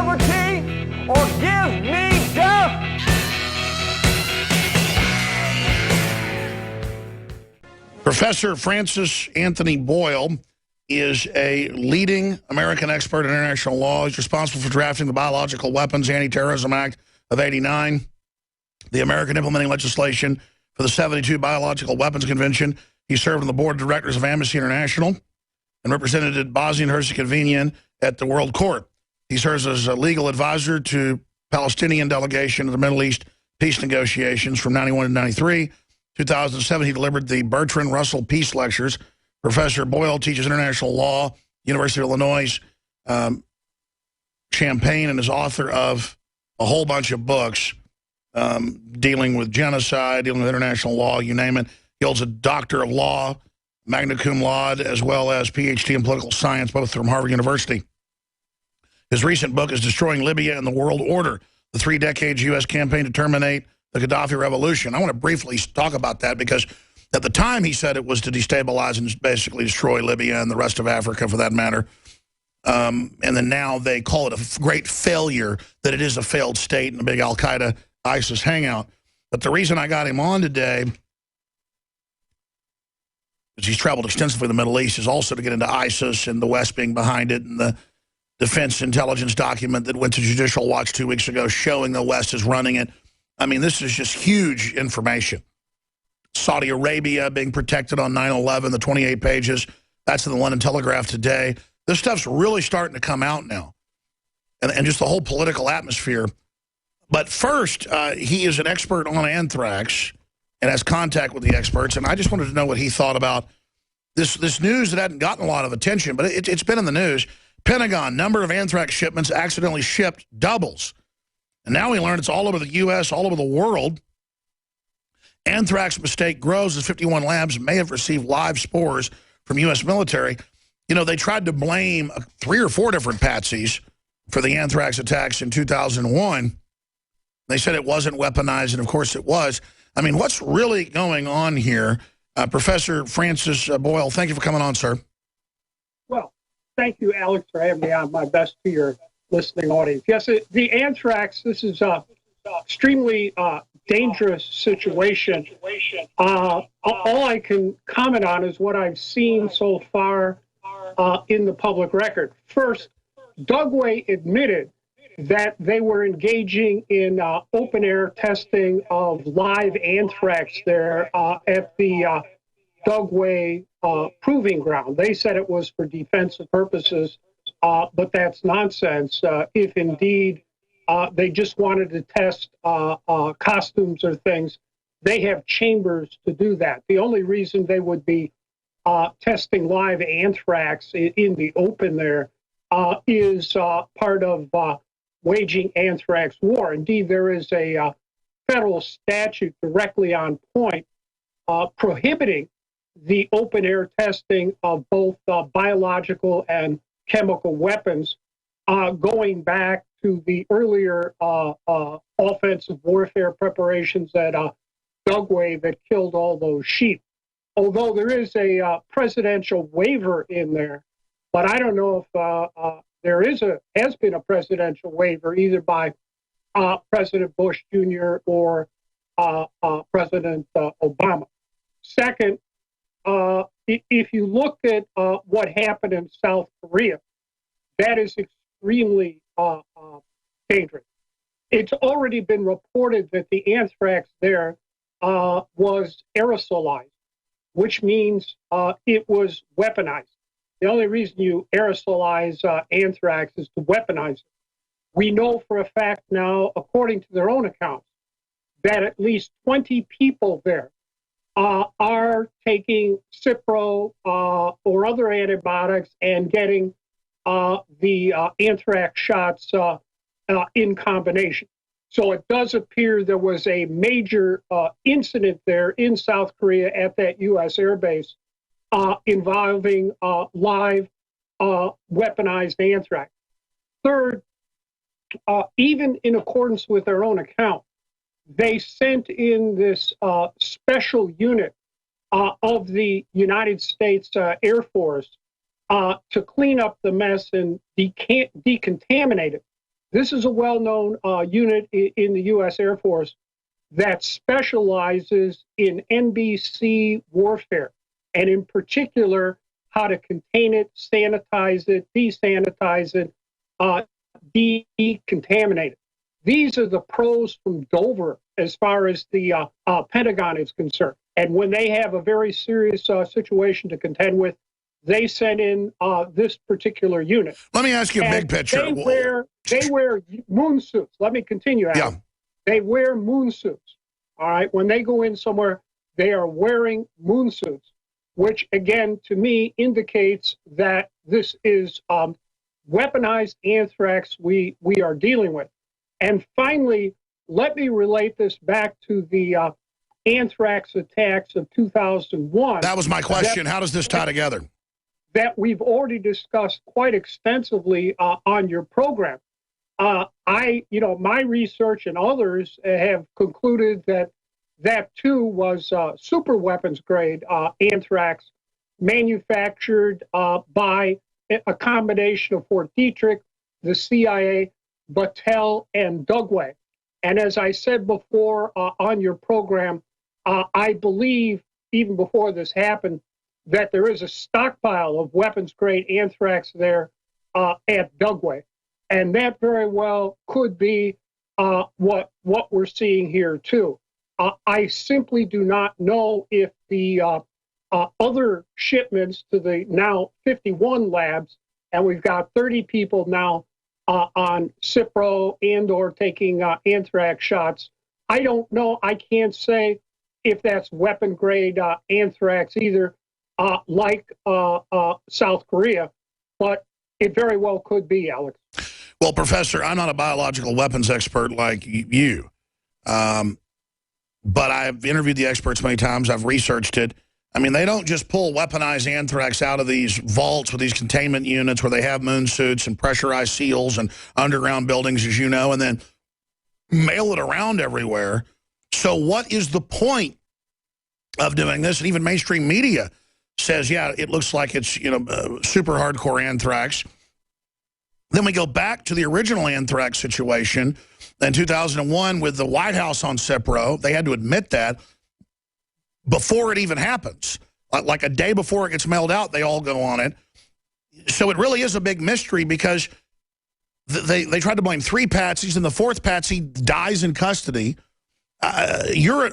liberty or give me death. Professor Francis Anthony Boyle is a leading American expert in international law. He's responsible for drafting the Biological Weapons Anti-Terrorism Act of '89, the American implementing legislation for the '72 Biological Weapons Convention. He served on the board of directors of Amnesty International and represented Bosnia and Herzegovina at the World Court. He serves as a legal advisor to Palestinian delegation of the Middle East peace negotiations from '91 to '93. 2007, he delivered the Bertrand Russell Peace Lectures. Professor Boyle teaches international law, University of Illinois, Champaign, and is author of a whole bunch of books dealing with genocide, dealing with international law, you name it. He holds a Doctor of Law, magna cum laude, as well as Ph.D. in political science, both from Harvard University. His recent book is Destroying Libya and the World Order, the 3 decades U.S. campaign to terminate the Gaddafi revolution. I want to briefly talk about that because at the time he said it was to destabilize and basically destroy Libya and the rest of Africa for that matter. And then now they call it a great failure, that it is a failed state and a big Al-Qaeda, ISIS hangout. But the reason I got him on today, because he's traveled extensively in the Middle East, is also to get into ISIS and the West being behind it, and the defense intelligence document that went to Judicial Watch 2 weeks ago showing the West is running it. I mean, this is just huge information. Saudi Arabia being protected on 9/11, the 28 pages. That's in the London Telegraph today. This stuff's really starting to come out now. And just the whole political atmosphere. But first, he is an expert on anthrax and has contact with the experts. And I just wanted to know what he thought about this news that hadn't gotten a lot of attention, but it's been in the news. Pentagon, number of anthrax shipments accidentally shipped doubles. And now we learn it's all over the U.S., all over the world. Anthrax mistake grows as 51 labs may have received live spores from U.S. military. You know, they tried to blame 3 or 4 different patsies for the anthrax attacks in 2001. They said it wasn't weaponized, and of course it was. I mean, what's really going on here? Professor Francis Boyle, thank you for coming on, sir. Well, thank you, Alex, for having me on. My best to your listening audience. Yes, the anthrax, this is an extremely dangerous situation. All I can comment on is what I've seen so far in the public record. First, Dugway admitted that they were engaging in open-air testing of live anthrax there at the Dugway proving ground. They said it was for defensive purposes, but that's nonsense. If indeed they just wanted to test costumes or things, they have chambers to do that. The only reason they would be testing live anthrax in the open there is part of waging anthrax war. Indeed, there is a federal statute directly on point prohibiting the open-air testing of both biological and chemical weapons, going back to the earlier offensive warfare preparations at Dugway that killed all those sheep. Although there is a presidential waiver in there, but I don't know if there has been a presidential waiver either by President Bush Jr. or President Obama. Second, if you looked at what happened in South Korea, that is extremely dangerous. It's already been reported that the anthrax there was aerosolized, which means it was weaponized. The only reason you aerosolize anthrax is to weaponize it. We know for a fact now, according to their own accounts, that at least 20 people there are taking Cipro or other antibiotics and getting the anthrax shots in combination. So it does appear there was a major incident there in South Korea at that U.S. air base involving live weaponized anthrax. Third, even in accordance with their own account, they sent in this special unit of the United States Air Force to clean up the mess and decontaminate it. This is a well-known unit in the U.S. Air Force that specializes in NBC warfare, and in particular, how to contain it, sanitize it, desanitize it, decontaminate it. These are the pros from Dover as far as the Pentagon is concerned. And when they have a very serious situation to contend with, they send in this particular unit. Let me ask you a big picture. They wear moon suits. Let me continue, Alan. Yeah. They wear moon suits. All right. When they go in somewhere, they are wearing moon suits, which again, to me, indicates that this is weaponized anthrax we are dealing with. And finally, let me relate this back to the anthrax attacks of 2001. That was my question. How does this tie together? That we've already discussed quite extensively on your program. My research and others have concluded that that too was super weapons grade anthrax manufactured by a combination of Fort Detrick, the CIA, Battelle, and Dugway. And as I said before on your program, I believe even before this happened that there is a stockpile of weapons-grade anthrax there at Dugway. And that very well could be what we're seeing here, too. I simply do not know if the other shipments to the now 51 labs, and we've got 30 people now on Cipro and or taking anthrax shots. I don't know. I can't say if that's weapon-grade anthrax either, like South Korea, but it very well could be, Alex. Well, Professor, I'm not a biological weapons expert like you, but I've interviewed the experts many times. I've researched it. I mean, they don't just pull weaponized anthrax out of these vaults with these containment units where they have moon suits and pressurized seals and underground buildings, as you know, and then mail it around everywhere. So what is the point of doing this? And even mainstream media says, yeah, it looks like it's, super hardcore anthrax. Then we go back to the original anthrax situation in 2001 with the White House on Cipro. They had to admit that before it even happens. Like a day before it gets mailed out, they all go on it. So it really is a big mystery because they tried to blame 3 patsies, and the 4th patsy dies in custody. You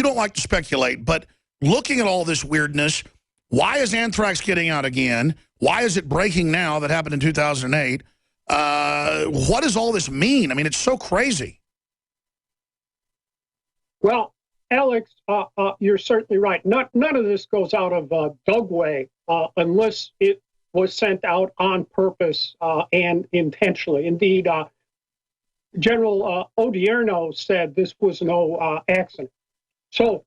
don't like to speculate, but looking at all this weirdness, why is anthrax getting out again? Why is it breaking now that happened in 2008? What does all this mean? I mean, it's so crazy. Well, Alex, you're certainly right. None of this goes out of Dugway unless it was sent out on purpose and intentionally. Indeed, General Odierno said this was no accident. So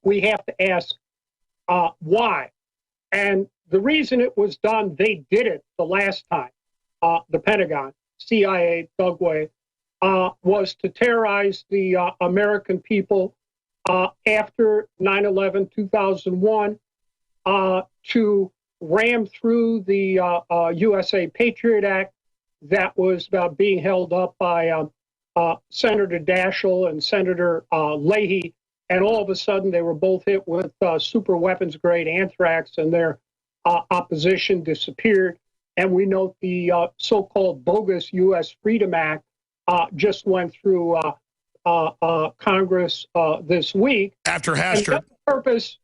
we have to ask why. And the reason it was done, they did it the last time, the Pentagon, CIA, Dugway, was to terrorize the American people after 9/11, 2001, to ram through the USA Patriot Act that was being held up by Senator Daschle and Senator Leahy. And all of a sudden, they were both hit with super weapons-grade anthrax, and their opposition disappeared. And we note the so-called bogus U.S. Freedom Act just went through Congress this week. After Hastert.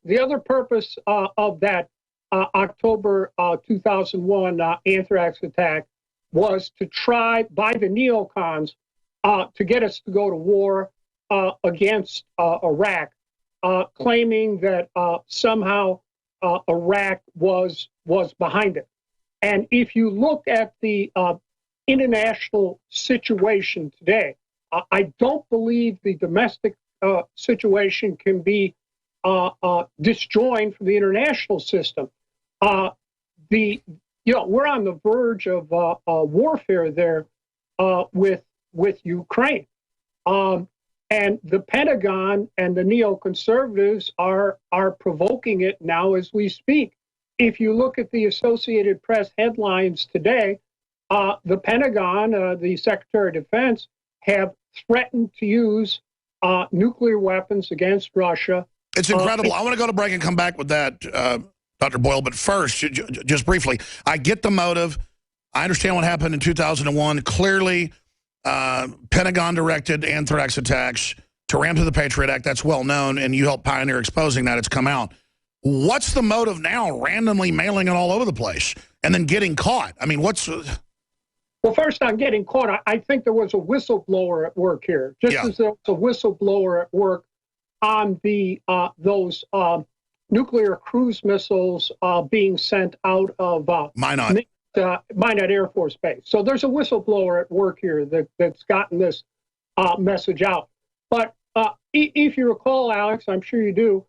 The other purpose of that October 2001 anthrax attack was to try, by the neocons, to get us to go to war against Iraq, claiming that somehow Iraq was behind it. And if you look at the international situation today, I don't believe the domestic situation can be disjoined from the international system. We're on the verge of warfare there with Ukraine. And the Pentagon and the neoconservatives are provoking it now as we speak. If you look at the Associated Press headlines today, the Pentagon, the Secretary of Defense, have threatened to use nuclear weapons against Russia. It's incredible. I want to go to break and come back with that, Dr. Boyle. But first, just briefly, I get the motive. I understand what happened in 2001. Clearly, Pentagon-directed anthrax attacks to ram through the Patriot Act. That's well known, and you helped pioneer exposing that. It's come out. What's the motive now, randomly mailing it all over the place and then getting caught? I mean, what's... Well, first on getting caught, I think there was a whistleblower at work here. Just as there was a whistleblower at work on the those nuclear cruise missiles being sent out of Minot Air Force Base. So there's a whistleblower at work here that's gotten this message out. But if you recall, Alex, I'm sure you do,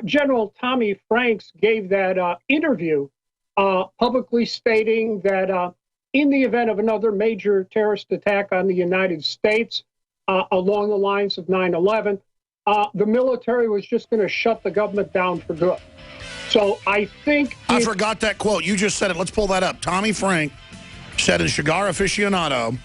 General Tommy Franks gave that interview publicly stating that in the event of another major terrorist attack on the United States along the lines of 9/11, the military was just going to shut the government down for good. So I think... I forgot that quote. You just said it. Let's pull that up. Tommy Frank said in Cigar Aficionado,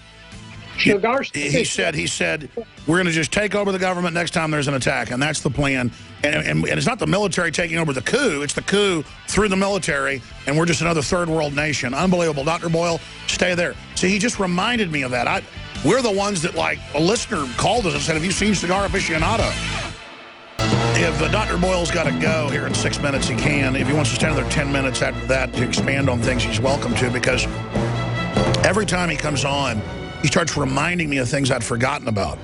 he said, we're going to just take over the government next time there's an attack, and that's the plan. And it's not the military taking over the coup. It's the coup through the military, and we're just another third world nation. Unbelievable. Dr. Boyle, stay there. See, he just reminded me of that. We're the ones that, like, a listener called us and said, have you seen Cigar Aficionado? If Dr. Boyle's got to go here in 6 minutes, he can. If he wants to stay another 10 minutes after that to expand on things, he's welcome to, because every time he comes on, he starts reminding me of things I'd forgotten about.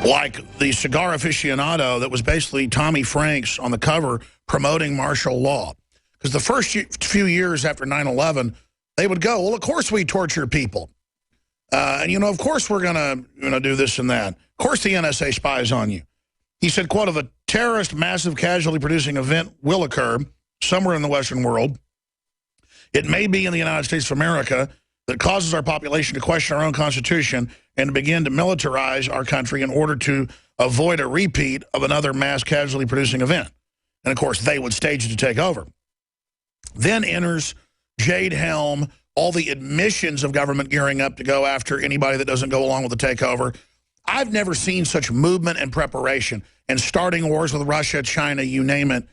Like the Cigar Aficionado that was basically Tommy Franks on the cover promoting martial law. Because the first few years after 9/11, they would go, well, of course we torture people. And, you know, of course we're going to do this and that. Of course the NSA spies on you. He said, quote, if a terrorist massive casualty-producing event will occur somewhere in the Western world, it may be in the United States of America, that causes our population to question our own Constitution and to begin to militarize our country in order to avoid a repeat of another mass casualty-producing event. And, of course, they would stage it to take over. Then enters Jade Helm, all the admissions of government gearing up to go after anybody that doesn't go along with the takeover. I've never seen such movement and preparation and starting wars with Russia, China, you name it.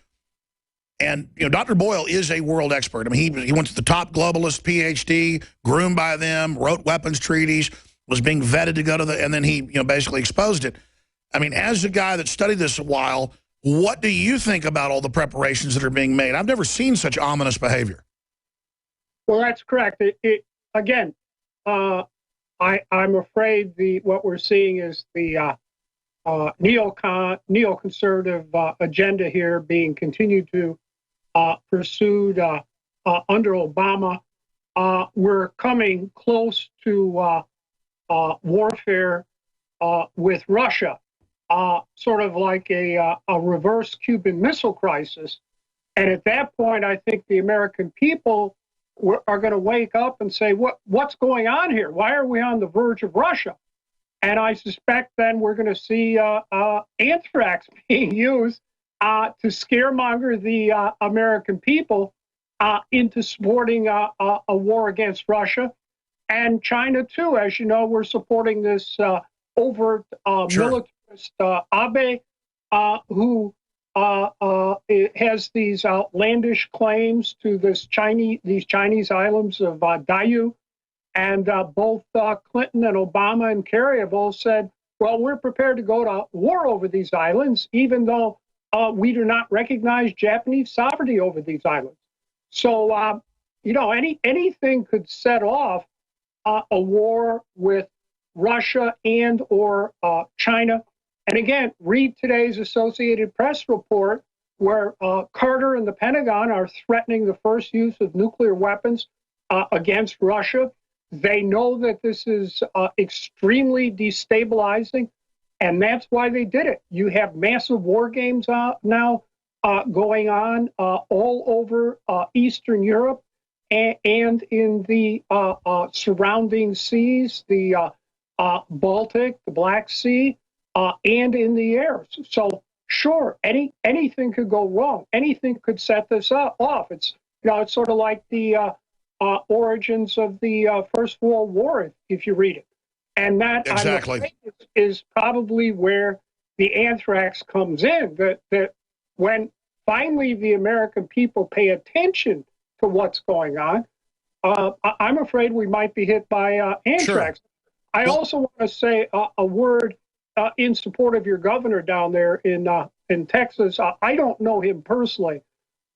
And, you know, Dr. Boyle is a world expert. I mean, he went to the top globalist Ph.D., groomed by them, wrote weapons treaties, was being vetted to go to the, and then he, you know, basically exposed it. I mean, as a guy that studied this a while, what do you think about all the preparations that are being made? I've never seen such ominous behavior. Well, that's correct. Again, I'm afraid what we're seeing is the neoconservative agenda here being continued to pursued under Obama. We're coming close to warfare with Russia, sort of like a reverse Cuban Missile Crisis. And at that point, I think the American people are going to wake up and say, what's going on here? Why are we on the verge of Russia? And I suspect then we're going to see anthrax being used to scaremonger the American people into supporting a war against Russia and China, too. As you know, we're supporting this overt militarist Abe, who has these outlandish claims to these Chinese islands of Diaoyu. And both Clinton and Obama and Kerry have both said, well, we're prepared to go to war over these islands, even though we do not recognize Japanese sovereignty over these islands. So, you know, anything could set off a war with Russia and or China. And again, read today's Associated Press report where Carter and the Pentagon are threatening the first use of nuclear weapons against Russia. They know that this is extremely destabilizing, and that's why they did it. You have massive war games now going on all over Eastern Europe and in the surrounding seas, the Baltic, the Black Sea, and in the air. So, sure, anything could go wrong. Anything could set this off. It's, you know, it's sort of like the origins of the First World War, if you read it. And that exactly. I'm afraid, is probably where the anthrax comes in, that when finally the American people pay attention to what's going on, I'm afraid we might be hit by anthrax. Sure. I also want to say a word in support of your governor down there in Texas. I don't know him personally,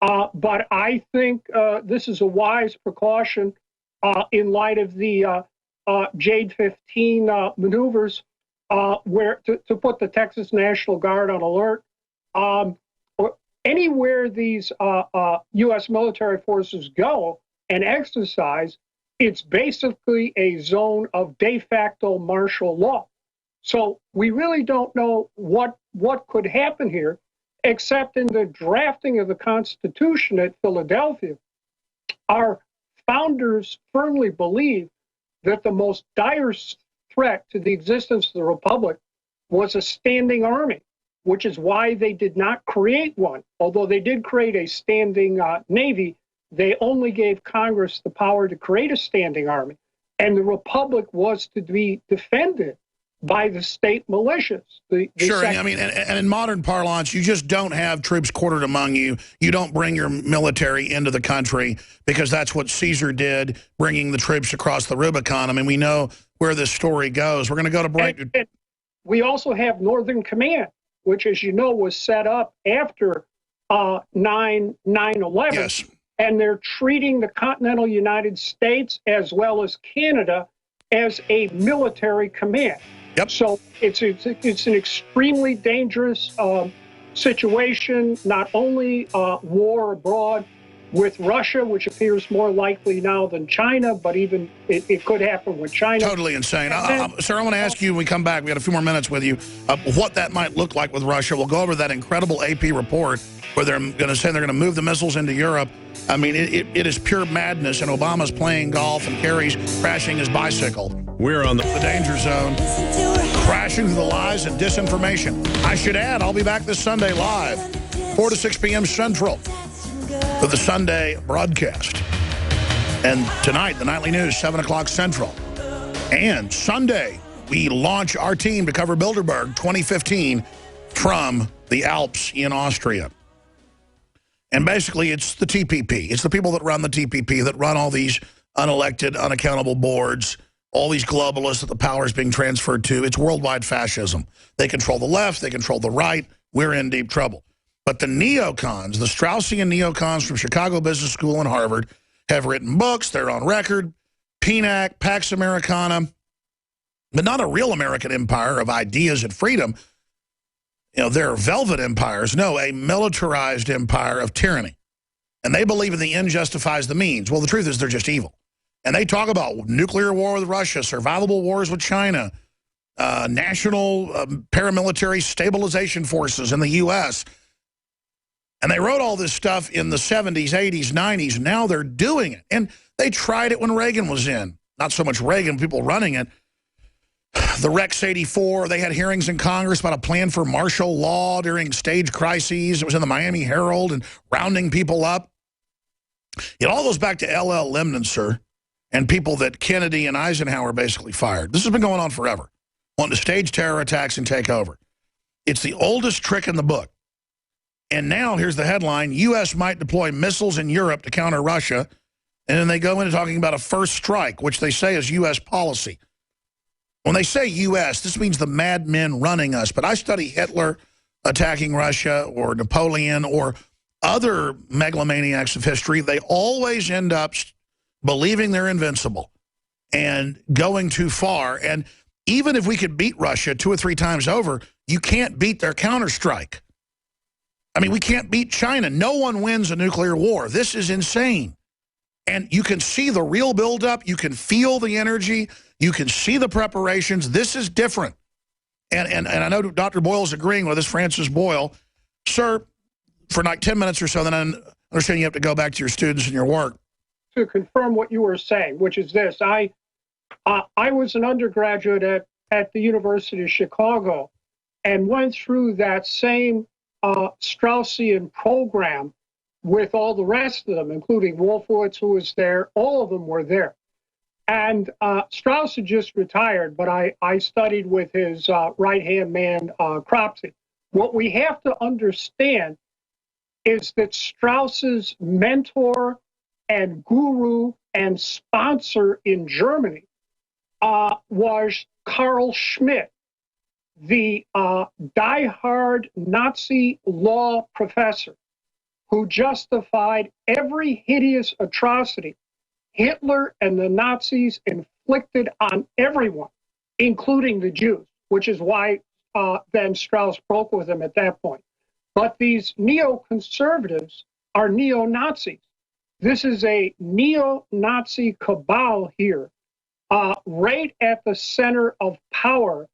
but I think this is a wise precaution in light of the Jade 15 maneuvers, where to put the Texas National Guard on alert. Anywhere these U.S. military forces go and exercise, it's basically a zone of de facto martial law. So we really don't know what could happen here, except in the drafting of the Constitution at Philadelphia. Our founders firmly believed that the most dire threat to the existence of the Republic was a standing army, which is why they did not create one. Although they did create a standing Navy, they only gave Congress the power to create a standing army. And the Republic was to be defended by the state militias. Sure, I mean, and in modern parlance, you just don't have troops quartered among you. You don't bring your military into the country, because that's what Caesar did, bringing the troops across the Rubicon. I mean, we know where this story goes. We're going to go to break. And we also have Northern Command, which, as you know, was set up after 9/11. Yes. And they're treating the continental United States as well as Canada as a military command. Yep. So it's an extremely dangerous situation, not only war abroad with Russia, which appears more likely now than China, but even it could happen with China. Totally insane. Sir, I want to ask you when we come back, we got a few more minutes with you, what that might look like with Russia. We'll go over that incredible AP report where they're going to say they're going to move the missiles into Europe. I mean, it is pure madness, and Obama's playing golf and Kerry's crashing his bicycle. We're on the danger zone, crashing through the lies and disinformation. I should add, I'll be back this Sunday live, 4 to 6 p.m. Central, for the Sunday broadcast. And tonight, the nightly news, 7 o'clock Central. And Sunday, we launch our team to cover Bilderberg 2015 from the Alps in Austria. And basically, it's the TPP. It's the people that run the TPP, that run all these unelected, unaccountable boards, all these globalists that the power is being transferred to. It's worldwide fascism. They control the left. They control the right. We're in deep trouble. But the neocons, the Straussian neocons from Chicago Business School and Harvard, have written books. They're on record. PNAC, Pax Americana, but not a real American empire of ideas and freedom. You know, they're velvet empires. No, a militarized empire of tyranny. And they believe in the end justifies the means. Well, the truth is they're just evil. And they talk about nuclear war with Russia, survivable wars with China, national paramilitary stabilization forces in the U.S., and they wrote all this stuff in the 70s, 80s, 90s. Now they're doing it. And they tried it when Reagan was in. Not so much Reagan, people running it. The Rex 84, they had hearings in Congress about a plan for martial law during stage crises. It was in the Miami Herald and rounding people up. It all goes back to L.L. Lemnitzer and people that Kennedy and Eisenhower basically fired. This has been going on forever, wanting to stage terror attacks and take over. It's the oldest trick in the book. And now, here's the headline, U.S. might deploy missiles in Europe to counter Russia. And then they go into talking about a first strike, which they say is U.S. policy. When they say U.S., this means the madmen running us. But I study Hitler attacking Russia or Napoleon or other megalomaniacs of history. They always end up believing they're invincible and going too far. And even if we could beat Russia 2 or 3 times over, you can't beat their counterstrike. I mean, we can't beat China. No one wins a nuclear war. This is insane. And you can see the real buildup. You can feel the energy. You can see the preparations. This is different. And I know Dr. Boyle's agreeing with us, Francis Boyle. Sir, for like 10 minutes or so, then I understand you have to go back to your students and your work. To confirm what you were saying, which is this, I was an undergraduate at the University of Chicago and went through that same Straussian program with all the rest of them, including Wolfowitz, who was there. All of them were there. And Strauss had just retired, but I studied with his right-hand man, Cropsey. What we have to understand is that Strauss's mentor and guru and sponsor in Germany was Carl Schmitt, the diehard Nazi law professor who justified every hideous atrocity Hitler and the Nazis inflicted on everyone, including the Jews, which is why then Strauss broke with him at that point. But these neoconservatives are neo-Nazis. This is a neo-Nazi cabal here, right at the center of power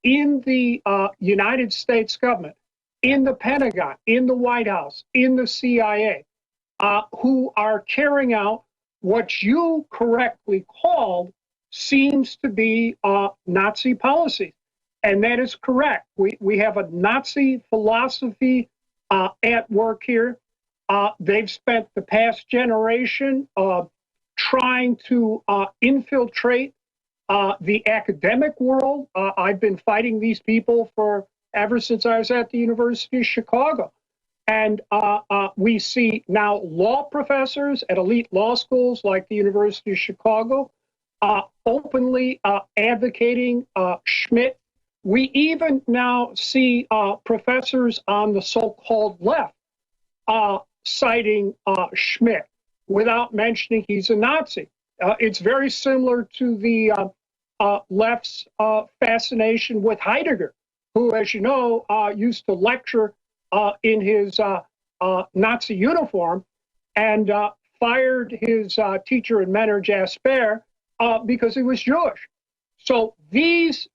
in the United States government, in the Pentagon, in the White House, in the CIA, who are carrying out what you correctly called seems to be Nazi policies. And that is correct. We have a Nazi philosophy at work here. They've spent the past generation trying to infiltrate the academic world. I've been fighting these people ever since I was at the University of Chicago. And we see now law professors at elite law schools like the University of Chicago openly advocating Schmitt. We even now see professors on the so-called left citing Schmitt without mentioning he's a Nazi. It's very similar to the left's fascination with Heidegger, who, as you know, used to lecture in his Nazi uniform and fired his teacher and mentor, Jasper, because he was Jewish. So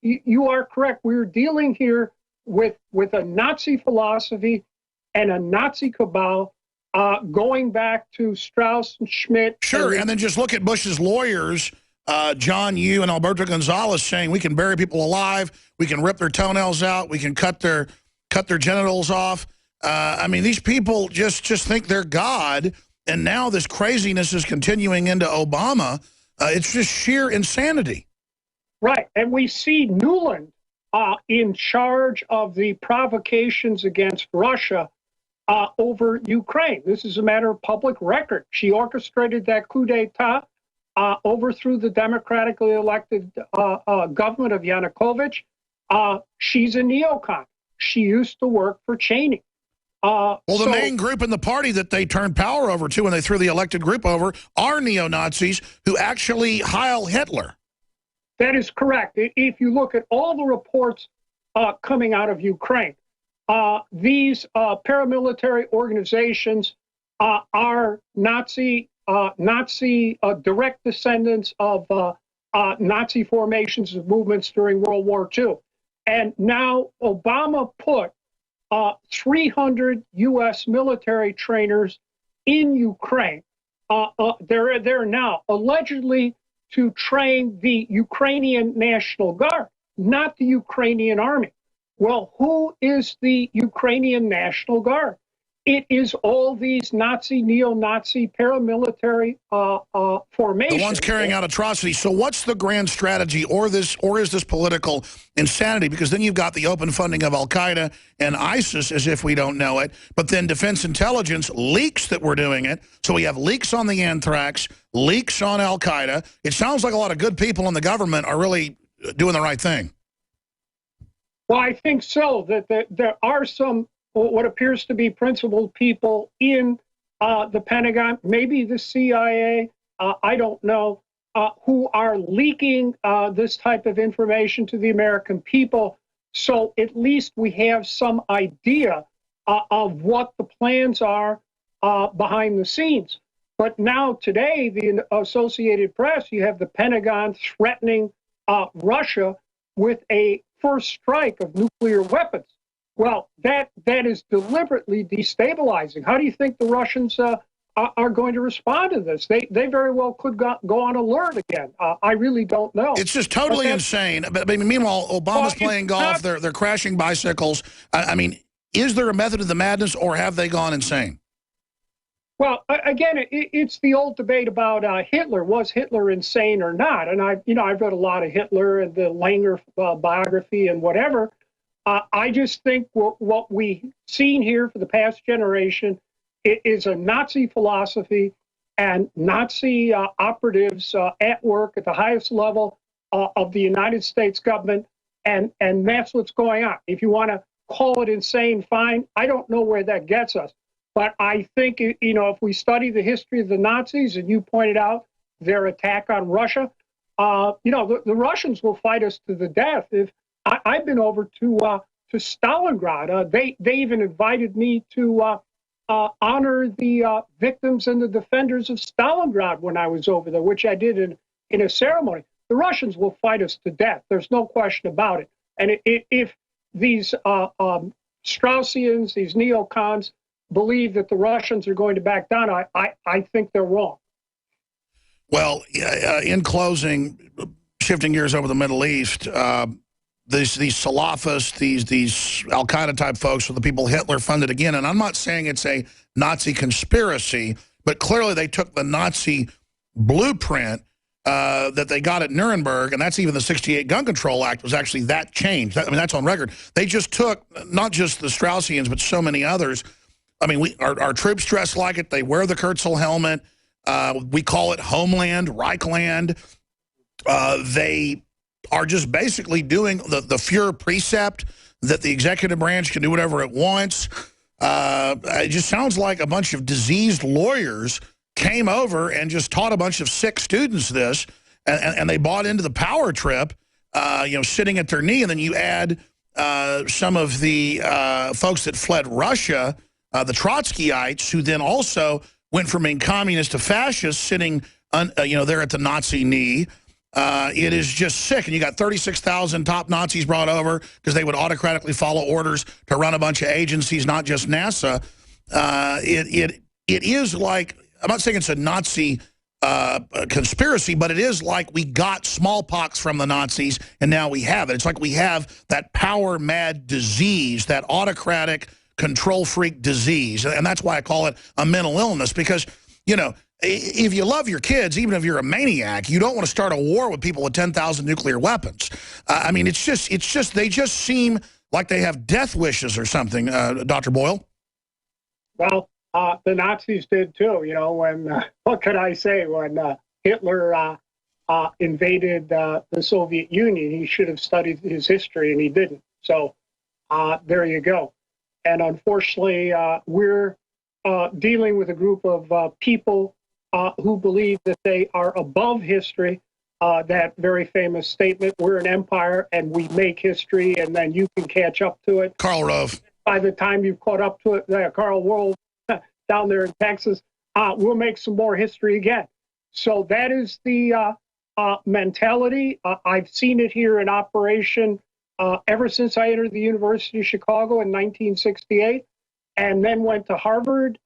you are correct. We're dealing here with a Nazi philosophy and a Nazi cabal going back to Strauss and Schmitt. Sure, and then just look at Bush's lawyers, John Yoo and Alberto Gonzalez, saying we can bury people alive, we can rip their toenails out, we can cut their genitals off. I mean, these people just think they're God, and now this craziness is continuing into Obama. It's just sheer insanity. Right, and we see Nuland in charge of the provocations against Russia over Ukraine. This is a matter of public record. She orchestrated that coup d'etat, overthrew the democratically elected government of Yanukovych. She's a neocon. She used to work for Cheney. The main group in the party that they turned power over to when they threw the elected group over are neo-Nazis who actually Heil Hitler. That is correct. If you look at all the reports coming out of Ukraine, these paramilitary organizations are Nazi direct descendants of Nazi formations and movements during World War II. And now Obama put 300 U.S. military trainers in Ukraine. They're now allegedly to train the Ukrainian National Guard, not the Ukrainian army. Well, who is the Ukrainian National Guard? It is all these neo-Nazi paramilitary formations. The ones carrying out atrocities. So what's the grand strategy or is this political insanity? Because then you've got the open funding of Al-Qaeda and ISIS as if we don't know it. But then Defense Intelligence leaks that we're doing it. So we have leaks on the Anthrax, leaks on Al-Qaeda. It sounds like a lot of good people in the government are really doing the right thing. Well, I think so. That there are some what appears to be principled people in the Pentagon, maybe the CIA, I don't know, who are leaking this type of information to the American people. So at least we have some idea of what the plans are behind the scenes. But now today, the Associated Press, you have the Pentagon threatening Russia with a first strike of nuclear weapons. Well, that is deliberately destabilizing. How do you think the Russians are going to respond to this? They very well could go on alert again. I really don't know. It's just totally insane. But meanwhile, Obama's playing golf. They're crashing bicycles. I mean, is there a method of the madness, or have they gone insane? Well, again, it's the old debate about Hitler. Was Hitler insane or not? And I've read a lot of Hitler and the Langer biography and whatever. I just think what we've seen here for the past generation is a Nazi philosophy and Nazi operatives at work at the highest level of the United States government, and that's what's going on. If you want to call it insane, fine. I don't know where that gets us. But I think, if we study the history of the Nazis, and you pointed out their attack on Russia, the Russians will fight us to the death. If I've been over to Stalingrad, they even invited me to honor the victims and the defenders of Stalingrad when I was over there, which I did in a ceremony. The Russians will fight us to death. There's no question about it. And if these Straussians, these neocons, believe that the Russians are going to back down, I think they're wrong. Well, in closing, shifting gears over the Middle East, these Salafists, these Al-Qaeda type folks are the people Hitler funded again. And I'm not saying it's a Nazi conspiracy, but clearly they took the Nazi blueprint that they got at Nuremberg, and that's even the 68 Gun Control Act was actually that changed. I mean, that's on record. They just took not just the Straussians, but so many others. I mean, our troops dress like it. They wear the Kurzel helmet. We call it Homeland, Reichland. They are just basically doing the Fuhrer precept that the executive branch can do whatever it wants. It just sounds like a bunch of diseased lawyers came over and just taught a bunch of sick students this, and they bought into the power trip, sitting at their knee. And then you add some of the folks that fled Russia, the Trotskyites, who then also went from being communist to fascist, sitting there at the Nazi knee. It is just sick. And you got 36,000 top Nazis brought over because they would autocratically follow orders to run a bunch of agencies, not just NASA. It is like, I'm not saying it's a Nazi conspiracy, but it is like we got smallpox from the Nazis and now we have it. It's like we have that power-mad disease, that autocratic control freak disease. And that's why I call it a mental illness, because, if you love your kids, even if you're a maniac, you don't want to start a war with people with 10,000 nuclear weapons. I mean, it's just they just seem like they have death wishes or something, Dr. Boyle. Well, the Nazis did too, when, what could I say, when Hitler invaded the Soviet Union, he should have studied his history and he didn't. So there you go. And unfortunately, we're dealing with a group of people who believe that they are above history. That very famous statement, we're an empire and we make history and then you can catch up to it. Karl Rove. By the time you've caught up to it, Karl Rove down there in Texas, we'll make some more history again. So that is the mentality. I've seen it here in operation ever since I entered the University of Chicago in 1968 and then went to Harvard.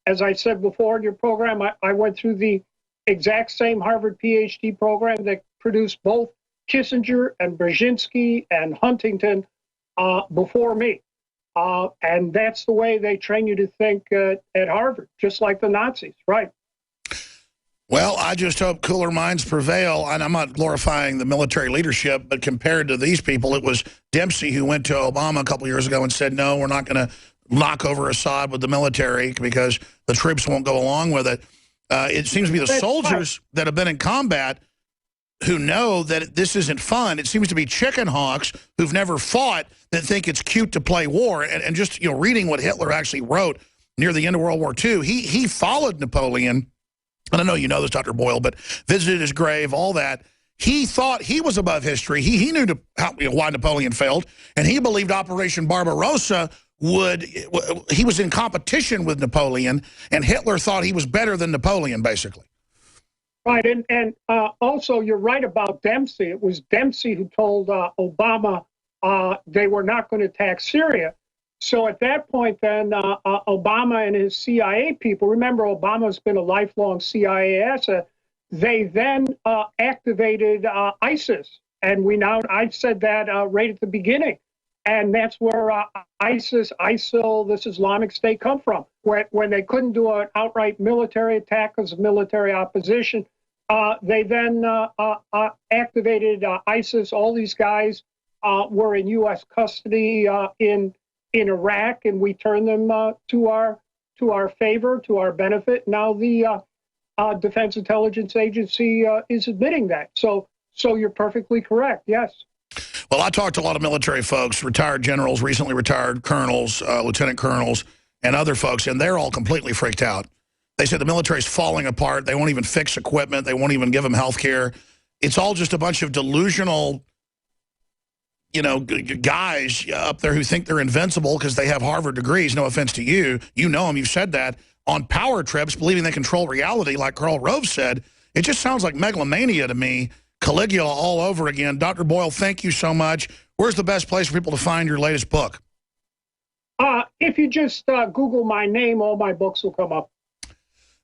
As I said before in your program, I went through the exact same Harvard Ph.D. program that produced both Kissinger and Brzezinski and Huntington before me. And that's the way they train you to think at Harvard, just like the Nazis, right? Well, I just hope cooler minds prevail. And I'm not glorifying the military leadership, but compared to these people, it was Dempsey who went to Obama a couple years ago and said, no, we're not going to knock over Assad with the military because the troops won't go along with it. It seems to be the soldiers that have been in combat who know that this isn't fun. It seems to be chicken hawks who've never fought that think it's cute to play war. And just reading what Hitler actually wrote near the end of World War II, he followed Napoleon. And I know you know this, Dr. Boyle, but visited his grave, all that. He thought he was above history. He knew why Napoleon failed, and he believed Operation Barbarossa he was in competition with Napoleon, and Hitler thought he was better than Napoleon, basically. Right, and also you're right about Dempsey. It was Dempsey who told Obama they were not going to attack Syria. So at that point, then Obama and his CIA people, remember Obama's been a lifelong CIA asset, they then activated ISIS. And I said that right at the beginning. And that's where ISIS, ISIL, this Islamic State come from. When they couldn't do an outright military attack because of military opposition, they then activated ISIS. All these guys were in U.S. custody in Iraq, and we turned them to our favor, to our benefit. Now the Defense Intelligence Agency is admitting that. So you're perfectly correct. Yes. Well, I talked to a lot of military folks, retired generals, recently retired colonels, lieutenant colonels, and other folks, and they're all completely freaked out. They said the military's falling apart. They won't even fix equipment. They won't even give them health care. It's all just a bunch of delusional, you know, guys up there who think they're invincible because they have Harvard degrees. No offense to you. You know them. You've said that. On power trips, believing they control reality, like Karl Rove said. It just sounds like megalomania to me. Caligula all over again. Dr. Boyle, thank you so much. Where's the best place for people to find your latest book? If you just Google my name, all my books will come up.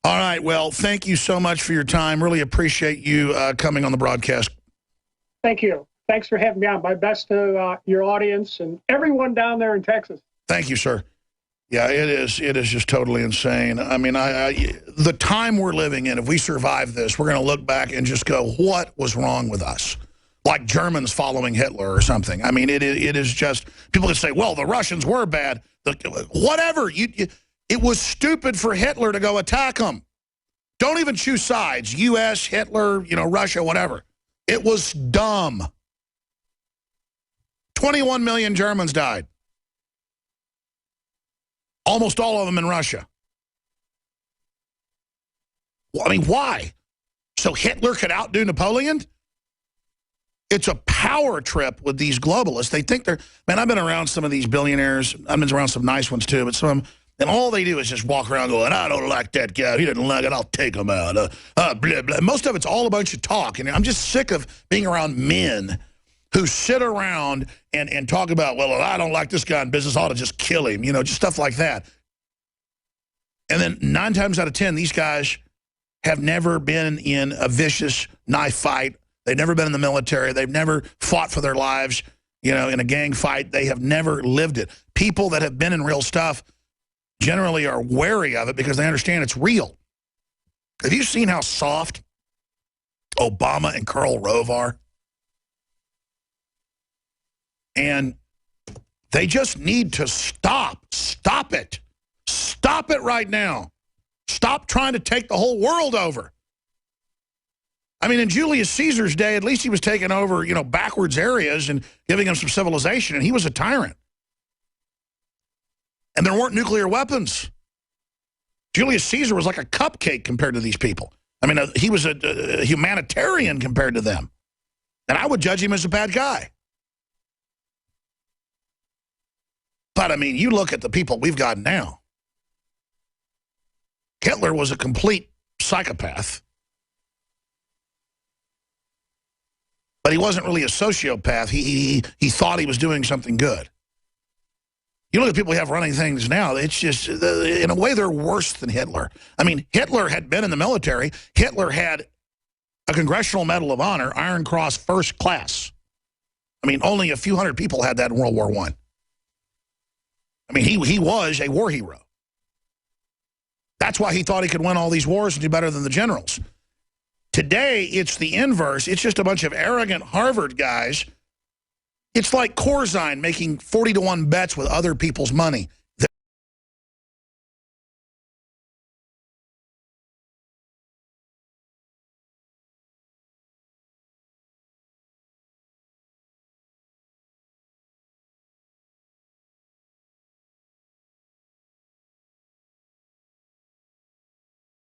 All right. Well, thank you so much for your time. Really appreciate you coming on the broadcast. Thank you. Thanks for having me on. My best to your audience and everyone down there in Texas. Thank you, sir. Yeah, it is. It is just totally insane. I mean, the time we're living in, if we survive this, we're going to look back and just go, what was wrong with us? Like Germans following Hitler or something. I mean, it is just, people could say, well, the Russians were bad. Whatever. It was stupid for Hitler to go attack them. Don't even choose sides. U.S., Hitler, you know, Russia, whatever. It was dumb. 21 million Germans died. Almost all of them in Russia. Well, I mean, why? So Hitler could outdo Napoleon? It's a power trip with these globalists. They think they're, man, I've been around some of these billionaires. I've been around some nice ones too, but some of them, and all they do is just walk around going, I don't like that guy. He didn't like it. I'll take him out. Blah, blah. Most of it's all a bunch of talk. And I'm just sick of being around men who sit around and talk about, well, I don't like this guy in business. I ought to just kill him. You know, just stuff like that. And then 9 times out of 10, these guys have never been in a vicious knife fight. They've never been in the military. They've never fought for their lives, you know, in a gang fight. They have never lived it. People that have been in real stuff generally are wary of it because they understand it's real. Have you seen how soft Obama and Karl Rove are? And they just need to stop. Stop it. Stop it right now. Stop trying to take the whole world over. I mean, in Julius Caesar's day, at least he was taking over, you know, backwards areas and giving them some civilization, and he was a tyrant. And there weren't nuclear weapons. Julius Caesar was like a cupcake compared to these people. I mean, he was a humanitarian compared to them. And I would judge him as a bad guy. But, I mean, you look at the people we've got now. Hitler was a complete psychopath. But he wasn't really a sociopath. He thought he was doing something good. You look at people we have running things now, it's just, in a way, they're worse than Hitler. I mean, Hitler had been in the military. Hitler had a Congressional Medal of Honor, Iron Cross First Class. I mean, only a few hundred people had that in World War I. I mean, he was a war hero. That's why he thought he could win all these wars and do better than the generals. Today, it's the inverse. It's just a bunch of arrogant Harvard guys. It's like Corzine making 40-to-1 bets with other people's money.